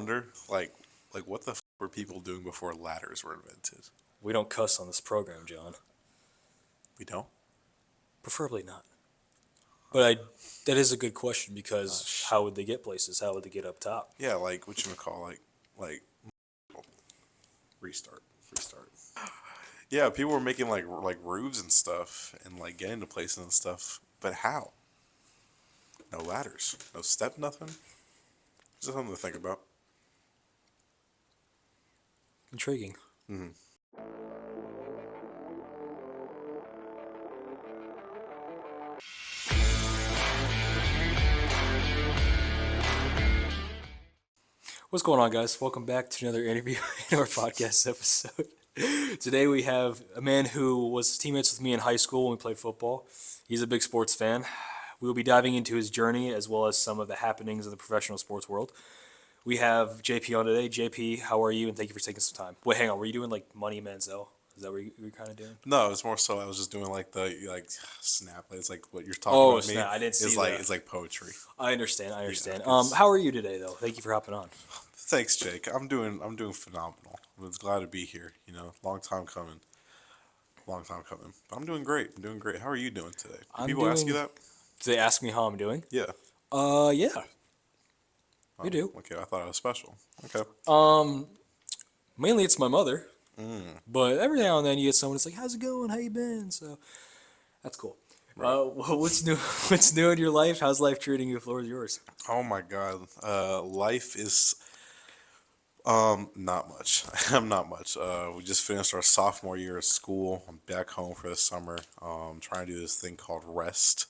wonder, like what the were people doing before ladders were invented? We don't cuss on this program, John. We don't. Preferably not. But that is a good question because Gosh. how would they get places? How would they get up top? Yeah, like what you call like restart. Yeah, people were making like roofs and stuff and like getting to places and stuff. But how? No ladders, no step, nothing. Just something to think about. Intriguing. Mm-hmm. What's going on, guys? Welcome back to another interview in our podcast episode. Today we have a man who was teammates with me in high school when we played football. He's a big sports fan. We will be diving into his journey as well as some of the happenings in the professional sports world. We have JP on today. JP, how are you? And thank you for taking some time. Wait, hang on. Were you doing like Money Manziel? Is that what you were kind of doing? No, it's more so I was just doing like the snap. It's like what you're talking Oh, about me. snap. I didn't see It's like that. it's like poetry. I understand. Yeah, 'cause- How are you today, though? Thank you for hopping on. Thanks, Jake. I'm doing phenomenal. I'm just glad to be here. Long time coming. Long time coming. But I'm doing great. I'm doing great. How are you doing today? Do I'm people ask you doing- that? Do they ask me how I'm doing? Yeah. Yeah. Oh, You do. Okay, I thought it was special. Okay. Mainly it's my mother. Mm, But every now and then you get someone that's like, "How's it going? How you been?" So that's cool. right. What's new? What's new in your life? How's life treating you? The floor is yours. Oh my God. Life is not much. I'm not much. We just finished our sophomore year of school. I'm back home for the summer. Trying to do this thing called rest.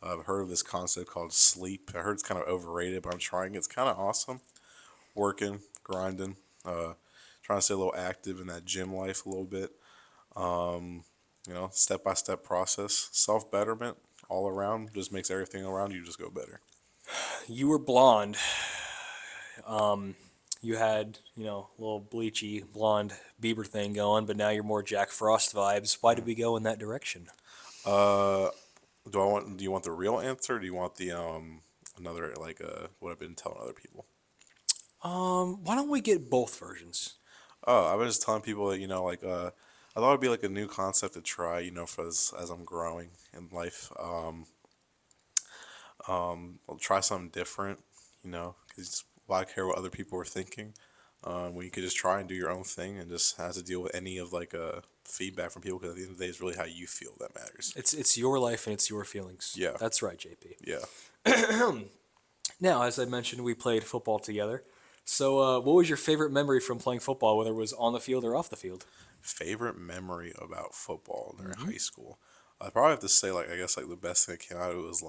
I've heard of this concept called sleep. I heard it's kind of overrated, but I'm trying. It's kind of awesome. Working, grinding, trying to stay a little active in that gym life a little bit. Step by step process, self betterment all around just makes everything around you just go better. You were blonde. You had, a little bleachy blonde Bieber thing going, but now you're more Jack Frost vibes. Why did we go in that direction? Uh, do you want the real answer? Or do you want the another what I've been telling other people? Why don't we get both versions? Oh, I was just telling people that I thought it'd be like a new concept to try, for as I'm growing in life. I'll try something different, because why care what other people are thinking when you could just try and do your own thing and just have to deal with any of feedback from people, because at the end of the day, it's really how you feel that matters. It's your life and it's your feelings. Yeah. That's right, JP. Yeah. Now, as I mentioned, we played football together. So, what was your favorite memory from playing football, whether it was on the field or off the field? Favorite memory about football during high school? I'd probably have to say I guess the best thing that came out of it was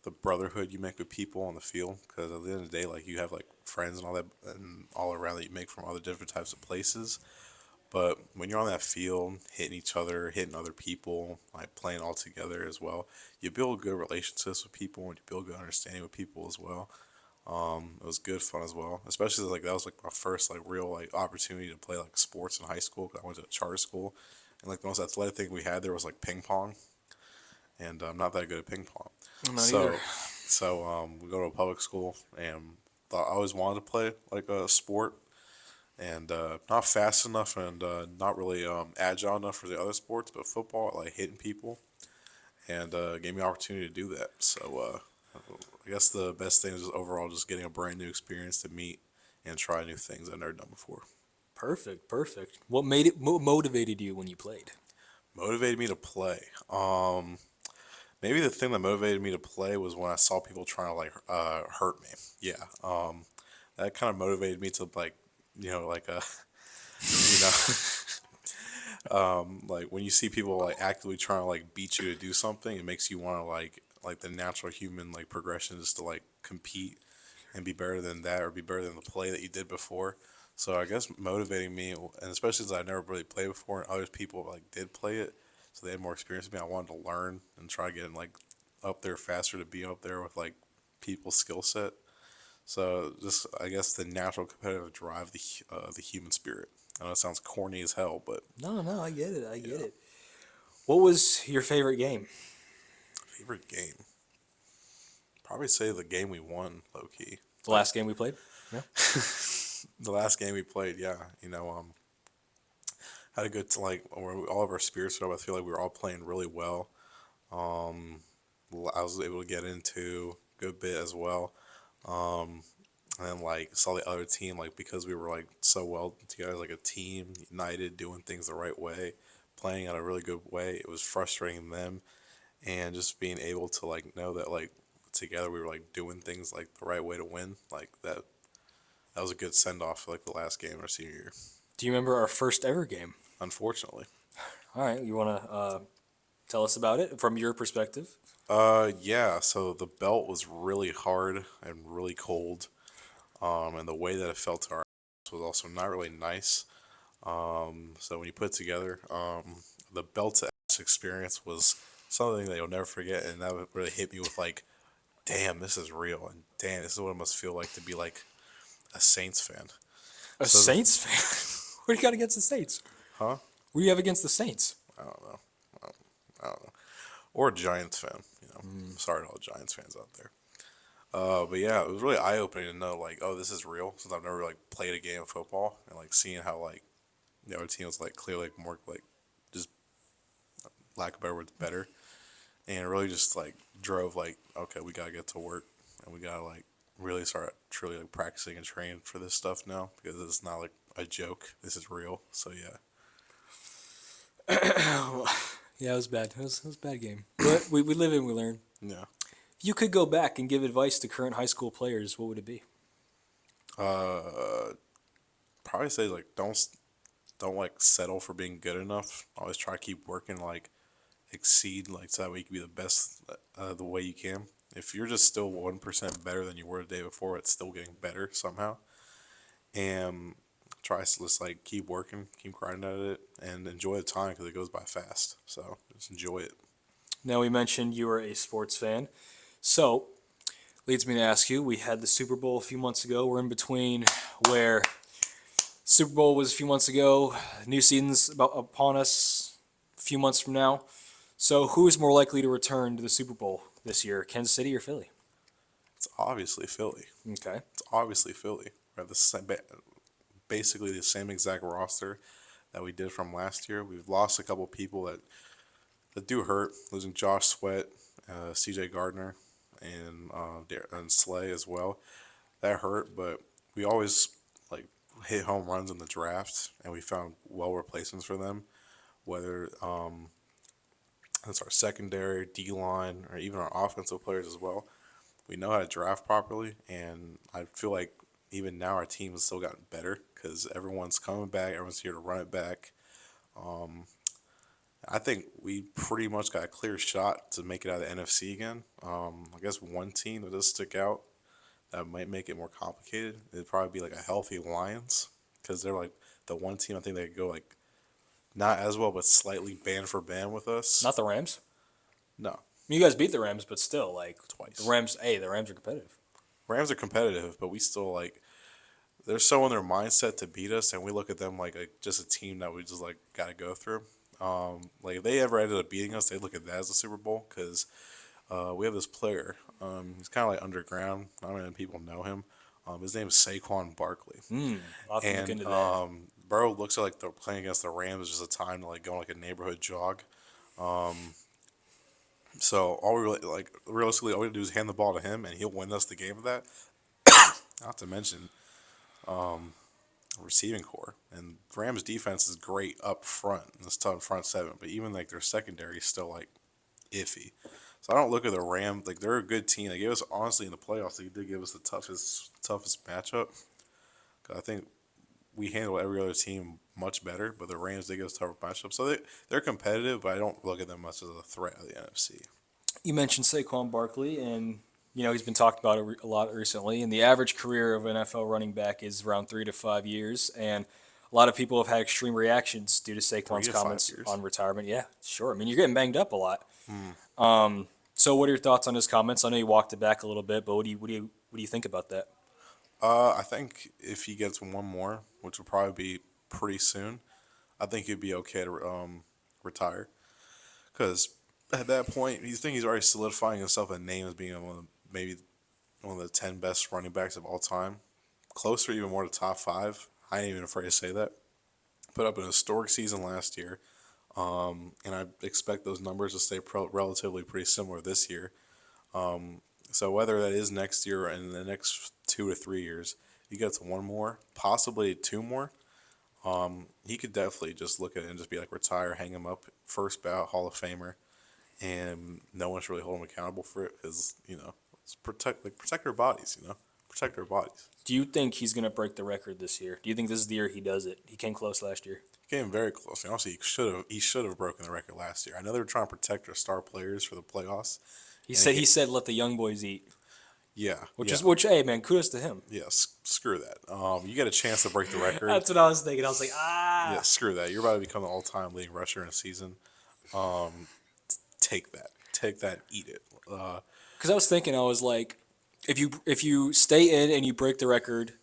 the brotherhood you make with people on the field, because at the end of the day, you have friends and all that and all around that you make from other different types of places. But when you're on that field, hitting each other, hitting other people, playing all together as well, you build good relationships with people and you build good understanding with people as well. It was good fun as well, especially that was my first real opportunity to play sports in high school, 'cause I went to a charter school, and the most athletic thing we had there was ping pong, and I'm not that good at ping pong. Not So, either. we go to a public school, and thought I always wanted to play a sport, and not fast enough, and not really agile enough for the other sports, but football, hitting people, and gave me an opportunity to do that. So I guess the best thing is just overall just getting a brand new experience to meet and try new things I've never done before. Perfect, perfect. What motivated you when you played? Motivated me to play. Maybe the thing that motivated me to play was when I saw people trying to hurt me. Yeah. That kind of motivated me to you know like uh you know when you see people actively trying to beat you to do something, it makes you want to the natural human progression is to compete and be better than that, or be better than the play that you did before. So I guess motivating me, and especially since I never really played before, and other people did play it, so they had more experience than me. I wanted to learn and try getting up there faster to be up there with people's skill set. So just I guess the natural competitive drive, the human spirit. I know it sounds corny as hell, but No, no, I get it. I get yeah. it. What was your favorite game? Favorite game? Probably say the game we won, low key. The last game we played? The last game we played, yeah, had a good like all of our spirits were up. I feel like we were all playing really well. Um, I was able to get into a good bit as well. Um, and then like saw the other team like because we were like so well together, like a team, united, doing things the right way, playing in a really good way. It was frustrating them, and just being able to like know that like together we were like doing things like the right way to win. Like that, that was a good send off for like the last game of our senior year. Do you remember our first ever game? Unfortunately. All right, you want to tell us about it from your perspective? Yeah. So the belt was really hard and really cold. And the way that it felt to our was also not really nice. So when you put it together, the belt to ass experience was something that you'll never forget, and that would really hit me with like, damn, this is real, and damn, this is what it must feel like to be like a Saints fan. A So, Saints fan? What do you got against the Saints? huh? What do you have against the Saints? I don't know. I don't know. Or a Giants fan. Sorry to all Giants fans out there. But yeah, it was really eye opening to know like, oh, this is real. Since I've never like played a game of football and like seeing how like the other team was like clearly like more like just lack of better words better, and it really just like drove like, okay, we gotta get to work and we gotta like really start truly like practicing and training for this stuff now because it's not like a joke. This is real. So yeah. Yeah, it was bad. It was a bad game. But we live and we learn. Yeah. If you could go back and give advice to current high school players, what would it be? Uh, Probably say like don't like settle for being good enough. Always try to keep working like exceed like so that way you can be the best the way you can. If you're just still 1% better than you were the day before, it's still getting better somehow. And try to just like keep working, keep grinding at it, and enjoy the time because it goes by fast. So just enjoy it. Now, we mentioned you were a sports fan. So, leads me to ask you, we had the Super Bowl a few months ago. We're in between where Super Bowl was a few months ago, new season's about upon us a few months from now. So, who is more likely to return to the Super Bowl this year, Kansas City or Philly? It's obviously Philly. Okay. It's obviously Philly. We have the same, basically the same exact roster that we did from last year. We've lost a couple people that do hurt, losing Josh Sweat, C.J. Gardner, and Slay as well. That hurt, but we always like hit home runs in the draft, and we found well replacements for them. Whether it's our secondary, D line, or even our offensive players as well. We know how to draft properly, and I feel like even now our team has still gotten better because everyone's coming back, everyone's here to run it back. I think we pretty much got a clear shot to make it out of the NFC again. I guess one team that does stick out that might make it more complicated. It'd probably be like a healthy Lions because they're like the one team I think they could go like not as well, but slightly band for band with us. Not the Rams. No, You guys beat the Rams, but still, like the twice. Rams. Hey, the Rams are competitive. Rams are competitive, but we still like they're so in their mindset to beat us, and we look at them like just a team that we just like got to go through. Like if they ever ended up beating us, they look at that as a Super Bowl because we have this player. He's kind of like underground. Not many people know him. His name is Saquon Barkley, I'll have to look and into that. Burrow looks like they're playing against the Rams is just a time to like go on like a neighborhood jog. So all we really like realistically all we do is hand the ball to him, and he'll win us the game of that. Not to mention receiving core. And Rams defense is great up front. It's tough front seven, but even like their secondary is still like iffy. So I don't look at the Rams like they're a good team. They gave us honestly in the playoffs. They did give us the toughest matchup. 'Cause I think we handle every other team much better, but the Rams did give us tougher matchup. So they're competitive, but I don't look at them much as a threat of the NFC. You mentioned Saquon Barkley, and he's been talked about a lot recently. And the average career of an NFL running back is around 3 to 5 years, and a lot of people have had extreme reactions due to Three Saquon's to five comments years. on retirement. Yeah, sure. I mean, you're getting banged up a lot. Hmm. So, what are your thoughts on his comments? I know you walked it back a little bit, but what do you think about that? I think if he gets one more, which will probably be pretty soon, I think he'd be okay to retire. Because at that point, you think he's already solidifying himself a name as being maybe one of the 10 best running backs of all time. closer even more to top five. I ain't even afraid to say that. Put up an historic season last year, and I expect those numbers to stay relatively pretty similar this year. So whether that is next year or in the next 2 to 3 years, he gets one more, possibly two more. He could definitely just look at it and just be like retire, hang him up, first ballot Hall of Famer, and no one should really hold him accountable for it because it's protect their bodies, protect their bodies. Do you think he's gonna break the record this year? Do you think this is the year he does it? He came close last year. Came very close. And honestly, he should have broken the record last year. I know they were trying to protect their star players for the playoffs. He said let the young boys eat, Yeah, which yeah, is which. Hey man, kudos to him. yeah. Screw that. You get a chance to break the record. That's what I was thinking. I was like, Yeah, screw that. You're about to become the all-time leading rusher in a season. Take that. Take that. Eat it. Because I was thinking, I was like, if you stay in and you break the record,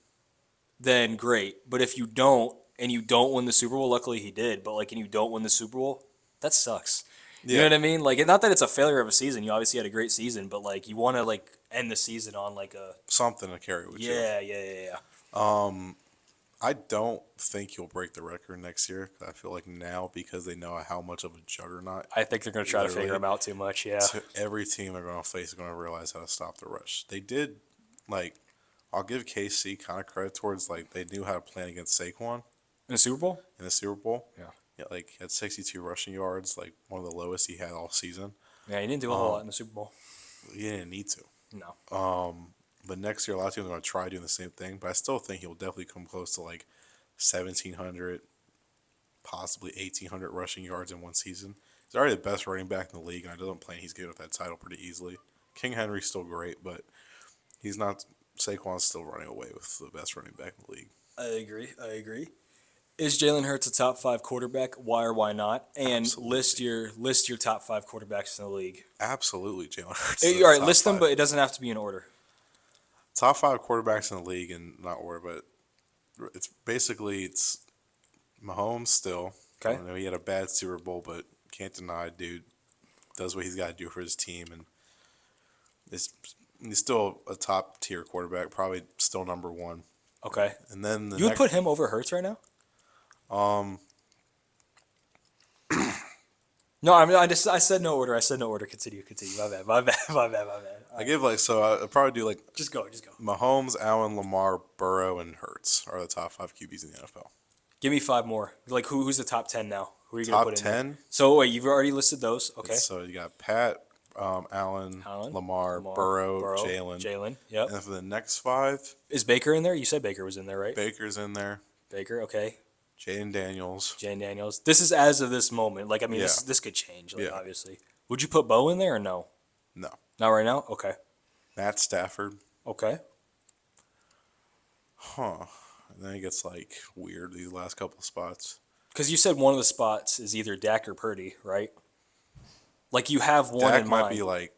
then great. But if you don't and you don't win the Super Bowl, luckily he did. But like, and you don't win the Super Bowl, that sucks. You know Yeah, what I mean? Like, not that it's a failure of a season. You obviously had a great season, but like, you want to like end the season on like a something to carry with you. yeah. I don't think he'll break the record next year. I feel like now because they know how much of a juggernaut I think they're going to try to figure literally him out too much. Yeah. every team they're going to face is going to realize how to stop the rush. They did, like, I'll give KC kind of credit towards like they knew how to plan against Saquon In the Super Bowl. in the Super Bowl. Yeah. Yeah, like he had 62 rushing yards, like one of the lowest he had all season. Yeah, he didn't do a whole lot in the Super Bowl. He didn't need to. No. But next year, a lot of teams are going to try doing the same thing. But I still think he'll definitely come close to like 1,700, possibly 1,800 rushing yards in one season. He's already the best running back in the league, and I don't plan he's getting with that title pretty easily. King Henry's still great, but he's not. Saquon's still running away with the best running back in the league. I agree. Is Jalen Hurts a top 5 quarterback? Why or why not? And Absolutely. list your top 5 quarterbacks in the league. Absolutely, Jalen Hurts. All right, list them, but it doesn't have to be in order. Top five quarterbacks in the league, and not order, but it's Mahomes still. Okay. I know he had a bad Super Bowl, but can't deny, dude does what he's got to do for his team, and he's still a top tier quarterback, probably still number one. Okay. And then You would put him over Hurts right now? No, I mean I said no order. I said no order. Continue. My bad. I give I'd probably do like Just go. Mahomes, Allen, Lamar, Burrow, and Hurts are the top five QBs in the NFL. Give me 5 more. Like who's the top 10 now? Who are you gonna Top put in there? 10. So wait, you've already listed those. Okay. So you got Pat, Allen, Lamar, Burrow, Jalen. Yep. And then for the next five, Is Baker in there? You said Baker was in there, right? Baker's in there, Baker. Okay. Jaden Daniels. Jane Daniels. This is as of this moment. Like I mean, Yeah. this could change. Like Yeah. obviously. Would you put Bo in there or no? No. Not right now. Okay. Matt Stafford. Okay. Huh. And then it gets like weird these last couple of spots. Because you said one of the spots is either Dak or Purdy, right? Like you have one Dak in might mind. be like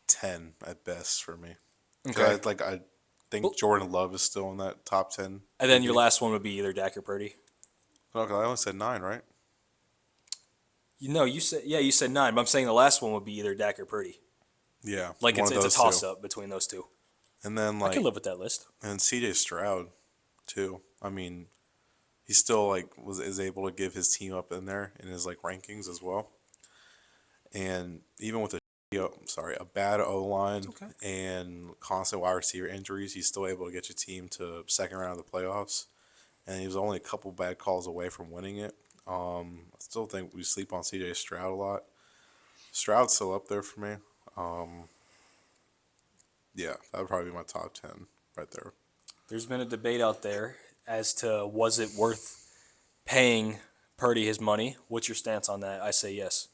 10 at best for me. Okay. I think Jordan Love is still in that top 10. And then your last one would be either Dak or Purdy. Okay, I only said 9, right? You said 9, but I'm saying the last one would be either Dak or Purdy. Yeah. Like one it's of a those toss two. up between those two. And then I can live with that list. and CJ Stroud too. I mean, he still like is able to give his team up in there in his like rankings as well. And even with a bad O line Okay. and constant wide receiver injuries, he's still able to get your team to second round of the playoffs. And he was only a couple bad calls away from winning it. I still think we sleep on CJ Stroud a lot. Stroud's still up there for me. Yeah, that would probably be my top 10 right there. There's been a debate out there as to was it worth paying Purdy his money. What's your stance on that? I say yes.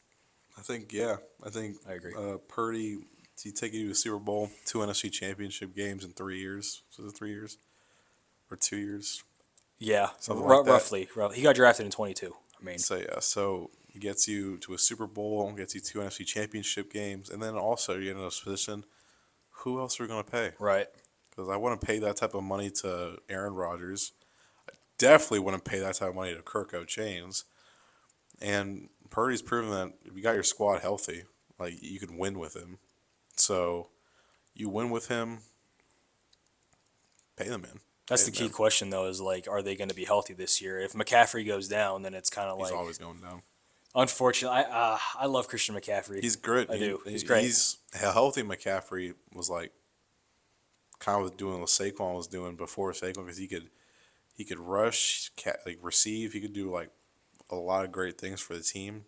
I think, yeah. I agree. Purdy, he take you to a Super Bowl, 2 NFC Championship games in 3 years. Was it 3 years? Or 2 years? Yeah, Something like that. roughly. He got drafted in 22. I mean, So he gets you to a Super Bowl, gets you 2 NFC Championship games, and then also you get in a position, who else are we going to pay? right. Because I wouldn't pay that type of money to Aaron Rodgers. I definitely wouldn't pay that type of money to Kirk O'Chains. And Purdy's proven that if you got your squad healthy, like you can win with him. So you win with him, pay the man. That's the key question, though, is like, are they going to be healthy this year? If McCaffrey goes down, then it's kind of He's like, always going down. unfortunately, I love Christian McCaffrey. He's good. I do. He's great. He's a healthy McCaffrey was like kind of doing what Saquon was doing before Saquon because he could rush, like receive. He could do like a lot of great things for the team.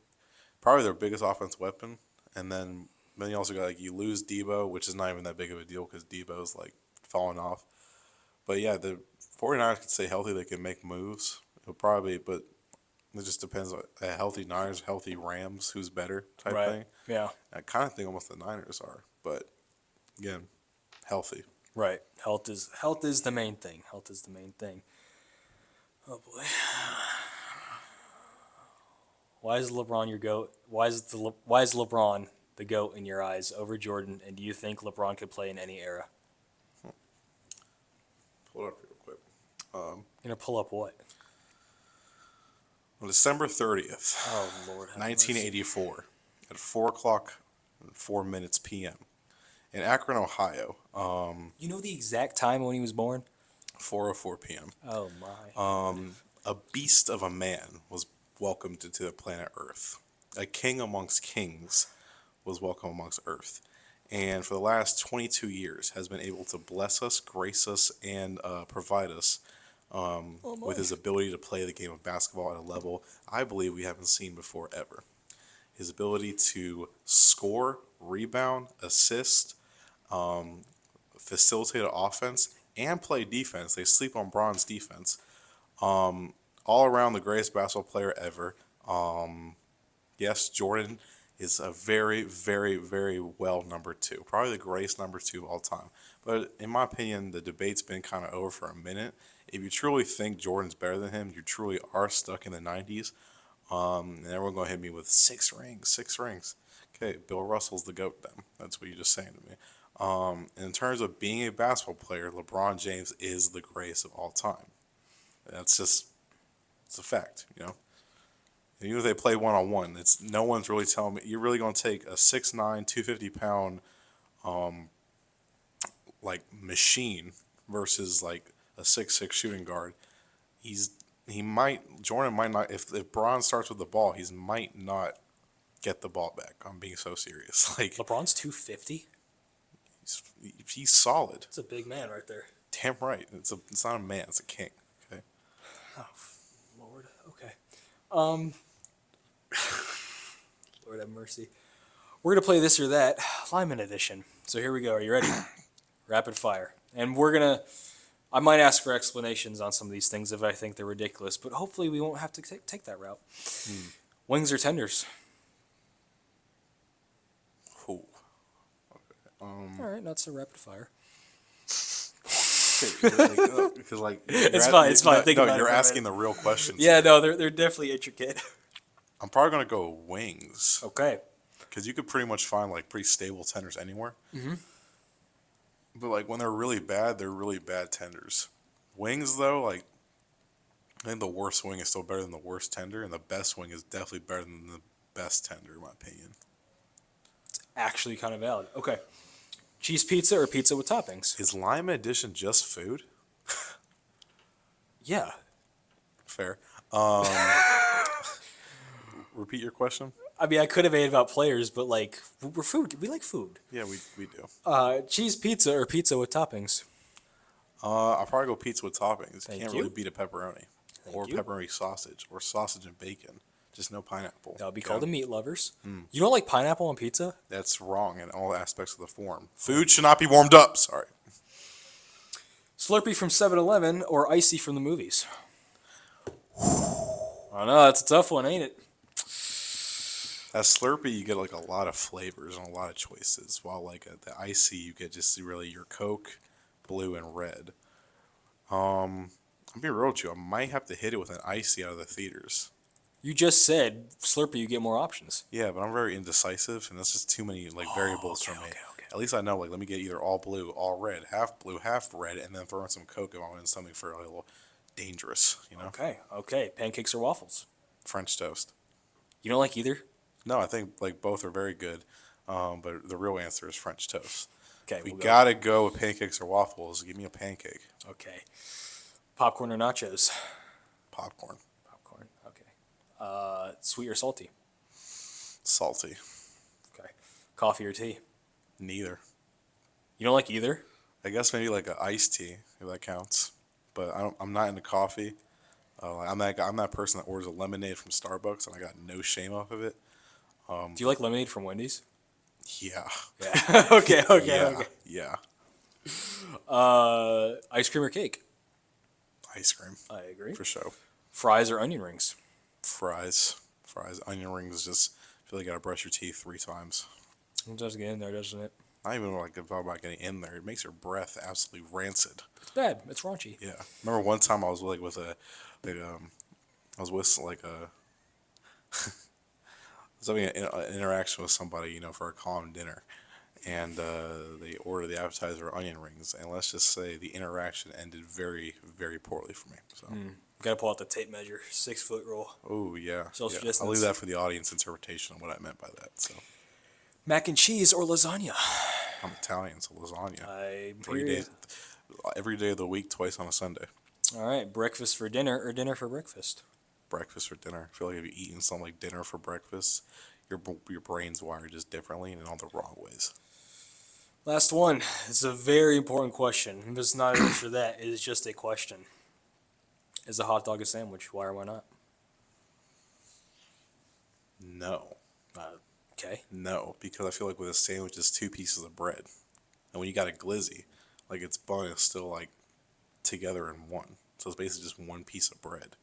Probably their biggest offensive weapon. And then you also got like you lose Debo, which is not even that big of a deal because Debo's like falling off. But yeah, the 49ers could stay healthy. They can make moves. It'll probably, but it just depends on a healthy Niners, healthy Rams, who's better type Right. thing. Yeah. I kind of think almost the Niners are, but again, healthy. Right. Health is the main thing. Health is the main thing. Oh boy. Why is LeBron your goat? Why is LeBron the goat in your eyes over Jordan? And do you think LeBron could play in any era? Pull it up real quick. You're gonna pull up what? On December 30th, Oh Lord, have mercy. 1984, at 4 o'clock and 4 minutes p.m. in Akron, Ohio, You know the exact time when he was born? 4:04 p.m. Oh my. A beast of a man was welcomed to the planet Earth. A king amongst kings was welcome amongst Earth. And for the last 22 years has been able to bless us, grace us, and provide us with his ability to play the game of basketball at a level I believe we haven't seen before ever. His ability to score, rebound, assist, facilitate an offense, and play defense. They sleep on Bron's defense. All around the greatest basketball player ever. Yes, Jordan is a very, very, very well number two. Probably the greatest number two of all time. But in my opinion, the debate's been kind of over for a minute. If you truly think Jordan's better than him, you truly are stuck in the 90s. And everyone going to hit me with 6 rings. Okay, Bill Russell's the GOAT then. That's what you're just saying to me. In terms of being a basketball player, LeBron James is the greatest of all time. It's a fact, you know. And even if they play one-on-one, it's no one's really telling me. You're really going to take a 6'9", 250-pound like machine versus like a 6'6" shooting guard. Jordan might not, if Bron starts with the ball, he might not get the ball back. I'm being so serious. Like LeBron's 250. he's solid. That's a big man right there. Damn right. It's not a man. It's a king. Okay. Oh, Lord. Okay. Lord have mercy. We're gonna play this or that Lyman edition. So here we go. Are you ready? Rapid fire. And I might ask for explanations on some of these things if I think they're ridiculous, but hopefully we won't have to take that route. Wings or tenders? Ooh. All right, not so rapid fire. Because It's fine. Think about it you're for a asking minute. the real questions. Yeah, no, they're definitely intricate. I'm probably gonna go wings Okay. because you could pretty much find like pretty stable tenders anywhere. Mm-hmm. But like when they're really bad tenders. Wings though, like I think the worst wing is still better than the worst tender, and the best wing is definitely better than the best tender, in my opinion. It's actually kind of valid. Okay. Cheese pizza or pizza with toppings? Is lime edition just food? Yeah. Fair. Repeat your question. I mean, I could have ate about players, but like, we're food. We like food. Yeah, we do. Cheese pizza or pizza with toppings? I'll probably go pizza with toppings. Thank Can't you. really beat a pepperoni. Or you. pepperoni sausage. Or sausage and bacon. Just no pineapple. That would be called the meat lovers. You don't like pineapple on pizza? That's wrong in all aspects of the form. Food should not be warmed up. Sorry. Slurpee from 7-Eleven or icy from the movies? I know, that's a tough one, ain't it? At Slurpee, you get like a lot of flavors and a lot of choices. While like at the icy, you get just really your Coke, blue, and red. I'm being real with you. I might have to hit it with an icy out of the theaters. You just said Slurpee, you get more options. Yeah, but I'm very indecisive, and that's just too many like variables for me. Okay. At least I know, like, let me get either all blue, all red, half blue, half red, and then throw in some Coke if I want something for a little dangerous, you know? Okay. Pancakes or waffles? French toast. You don't like either? No, I think, like, both are very good, but the real answer is French toast. Okay, We we'll go. gotta go with pancakes or waffles. Give me a pancake. Okay. Popcorn or nachos? Popcorn. Popcorn. Okay. Sweet or salty? Salty. Okay. Coffee or tea? Neither. You don't like either? I guess maybe like an iced tea, if that counts. But I'm not into coffee. I'm that person that orders a lemonade from Starbucks, and I got no shame off of it. Do you like lemonade from Wendy's? Yeah. Yeah. Okay. Yeah. Yeah. Ice cream or cake? Ice cream. I agree. For sure. Fries or onion rings? Fries. Fries. Onion rings. Just feel like you gotta brush your teeth 3 times. It does get in there, doesn't it? Not even like about getting in there. It makes your breath absolutely rancid. It's bad. It's raunchy. Yeah. Remember one time I was like with a, like, I was with like a, I was having an interaction with somebody, for a calm dinner, and they ordered the appetizer onion rings, and let's just say the interaction ended very, very poorly for me. So, Got to pull out the tape measure. 6-foot rule. oh yeah, Social yeah. distance. I'll leave that for the audience interpretation of what I meant by that. So, Mac and cheese or lasagna? I'm Italian, so lasagna. I 3 days, every day of the week, twice on a Sunday. All right. Breakfast for dinner or dinner for breakfast? Breakfast or dinner. I feel like if you're eating something like dinner for breakfast, your brain's wired just differently and in all the wrong ways. Last one. It's a very important question. If it's not an answer that, it is just a question. Is a hot dog a sandwich? Why or why not? No. Okay. No, because I feel like with a sandwich, it's 2 pieces of bread. And when you got a glizzy, like its bun is still like together in one. So it's basically just 1 piece of bread.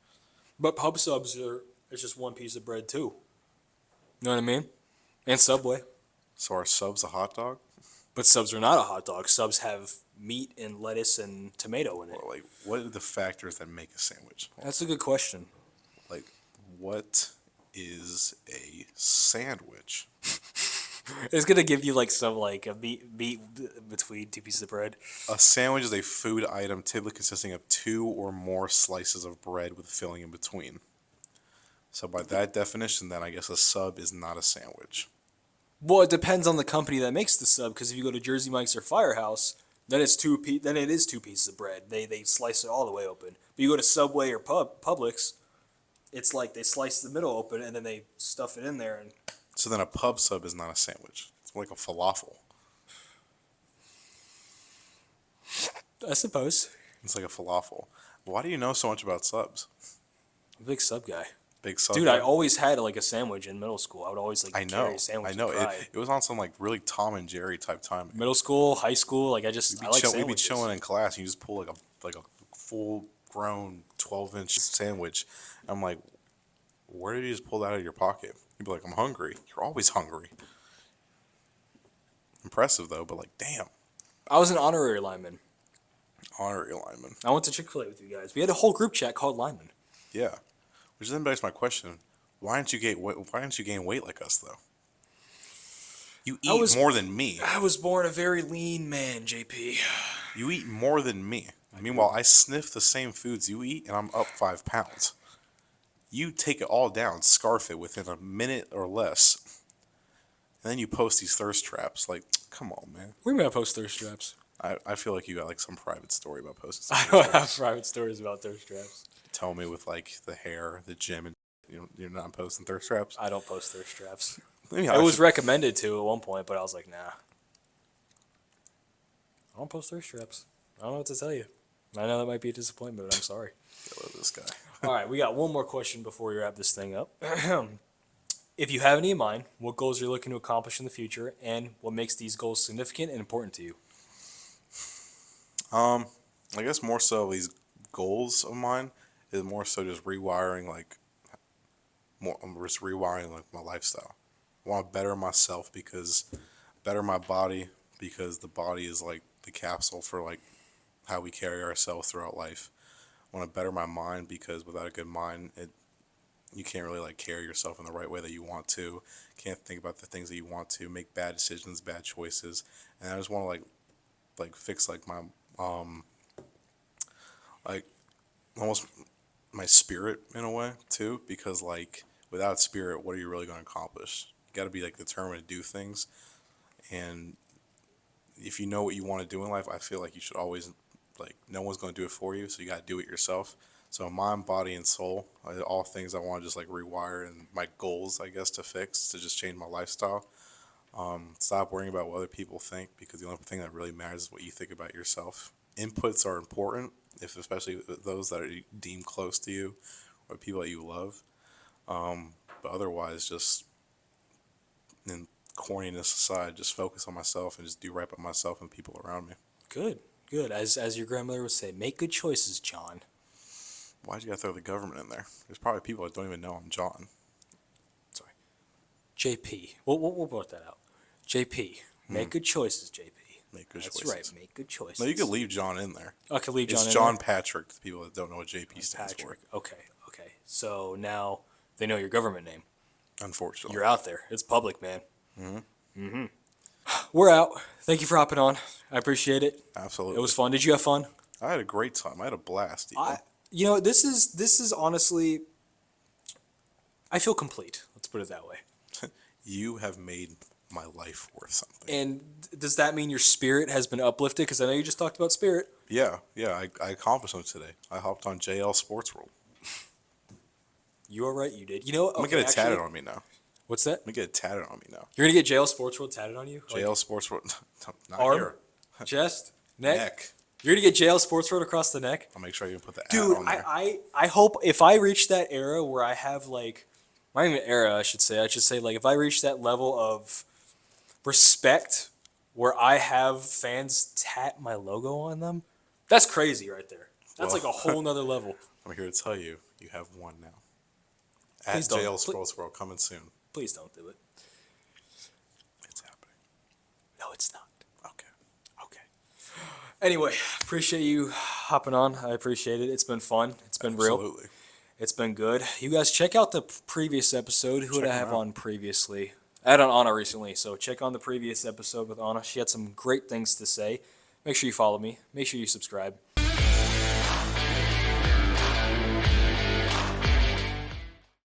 But pub subs it's just one piece of bread too. You know what I mean? And Subway. So are subs a hot dog? But subs are not a hot dog. Subs have meat and lettuce and tomato in it. Or like, what are the factors that make a sandwich? That's a good question. Like, what is a sandwich? It's gonna give you like some like a meat between 2 pieces of bread. A sandwich is a food item typically consisting of 2 or more slices of bread with filling in between. So by that definition, then I guess a sub is not a sandwich. Well, it depends on the company that makes the sub. Because if you go to Jersey Mike's or Firehouse, then it is 2 pieces of bread. They slice it all the way open. But you go to Subway or Publix, it's like they slice the middle open and then they stuff it in there. And So then a pub sub is not a sandwich. It's like a falafel. I suppose. It's like a falafel. Why do you know so much about subs? I'm a big sub guy. Big sub. Dude, guy? I always had like a sandwich in middle school. I would always like I carry know. a sandwich. I know. And cry. It was on some like really Tom and Jerry type time. Middle school, high school, like I like We'd be sandwiches. chilling in class, and you just pull like a full grown 12-inch sandwich. I'm like, where did you just pull that out of your pocket? You'd be like, I'm hungry. You're always hungry. Impressive though, but like, damn, I was an honorary lineman. honorary lineman. I went to Chick-fil-A with you guys. We had a whole group chat called lineman. Yeah, which then begs my question: why didn't you gain weight like us though? You eat more than me. I was born a very lean man, JP. You eat more than me. Meanwhile, I sniff the same foods you eat, and I'm up 5 pounds. You take it all down, scarf it within a minute or less, and then you post these thirst traps. Like, come on, man. We're gonna post thirst traps. I feel like you got like some private story about posting. I Some don't thirst have traps. private stories about thirst traps. Tell me with like the hair, the gym, and you're not posting thirst traps. I don't post thirst traps. Maybe It was recommended to at one point, but I was like, nah. I don't post thirst traps. I don't know what to tell you. I know that might be a disappointment, but I'm sorry. I love this guy. All right, we got one more question before we wrap this thing up. If you have any in mind, what goals you're looking to accomplish in the future, and what makes these goals significant and important to you? I guess more so these goals of mine is more so just rewiring my lifestyle. I want to better myself better my body because the body is like the capsule for like how we carry ourselves throughout life. I want to better my mind because without a good mind, you can't really like carry yourself in the right way that you want to. Can't think about the things that you want to. Make bad decisions, bad choices, and I just want to like fix like my like almost my spirit in a way too, because like without spirit, what are you really going to accomplish? You got to be like determined to do things, and if you know what you want to do in life, I feel like you should always, like, no one's going to do it for you, so you got to do it yourself. So mind, body, and soul, all things I want to just like rewire, and my goals, I guess, to fix, to just change my lifestyle. Stop worrying about what other people think, because the only thing that really matters is what you think about yourself. Inputs are important, if especially those that are deemed close to you or people that you love. But otherwise, just, in corniness aside, just focus on myself and just do right by myself and people around me. Good, good. As your grandmother would say, make good choices, John. Why'd you gotta throw the government in there? There's probably people that don't even know I'm John. Sorry, JP. We'll put that out. JP, make good choices, JP. Make good That's choices. right, make good choices. No, you could leave John in there. I could leave John It's in John there? Patrick, to people that don't know what JP stands Patrick. Okay. So now they know your government name. for. Unfortunately. You're out there. It's public, man. Mm-hmm. We're out. Thank you for hopping on. I appreciate it. Absolutely. It was fun. Did you have fun? I had a great time. I had a blast. Even. You know, this is honestly, I feel complete. Let's put it that way. You have made my life worth something. And does that mean your spirit has been uplifted? Because I know you just talked about spirit. Yeah. I accomplished something today. I hopped on JL Sports World. You are right. You did. You know, I'm gonna get it tatted on me now. What's that? I'm gonna get it tatted on me now. You're gonna get JL Sports World tatted on you? JL Sports World. Not Arm, here. chest, neck. Neck. You're gonna get JL Sports World across the neck. I'll make sure you put the Dude, ad on there. I hope if I reach that era where I have like, not even era, I should say like if I reach that level of respect where I have fans tat my logo on them, that's crazy right there. That's Well, like a whole nother level. I'm here to tell you, you have one now. Please At don't. JL Sports World, coming soon. Please don't do it. It's happening. No, it's not. Okay. Okay. Anyway, appreciate you hopping on. I appreciate it. It's been fun. It's been real. Absolutely. It's been good. You guys check out the previous episode. Who did I Check 'em have out. on previously? I had on Anna recently, so check on the previous episode with Anna. She had some great things to say. Make sure you follow me. Make sure you subscribe.